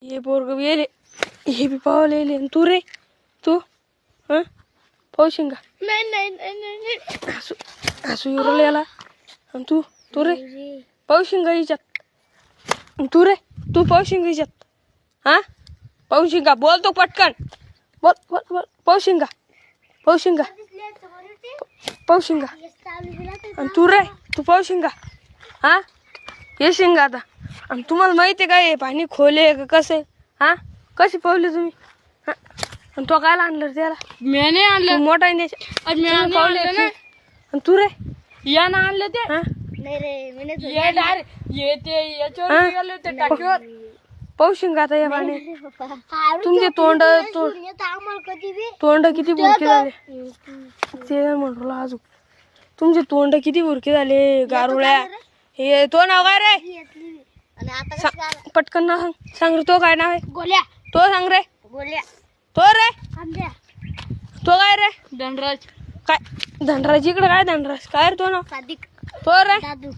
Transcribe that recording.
हे पोरग येले हे बी पावले येले तू रे तू हा पावशील का नाही नाही नाही नाही हसू हसू युरल याला आणि तू रे पावशील का हिच्यात तू रे तू पावशील का हिच्यात हा पावशील का बोल तो पटकन बोल बोल बोल पावशील का पावशील का पावशील का आणि तू रे तू पावशील का हा येशील का आता आणि तुम्हाला माहिती आहे का हे पाणी खोले का कसं हा कशी पावली तुम्ही हा आणि तो काय आणलं त्याला मी नाही आणलं तू मोठा आहे आणि तू रे या ना आणलं ते हा नाही रे मी नाही ये डायरेक्ट ये ते याच्यावर गेले ते टाकीवर पावशील का आता या पाणी तुमचे तोंड किती बुरके झाले ते म्हणलं अजून तुमचे तोंड किती बुरके झाले गारुळ्या हे तो नाव काय रे पटकन नाव सांग रे तो काय नाव आहे गोल्या तो सांग रे गोल्या तो रे तो काय रे धनराज काय धनराज इकडे काय धनराज काय रे तो नाव सादिक तो रे दादू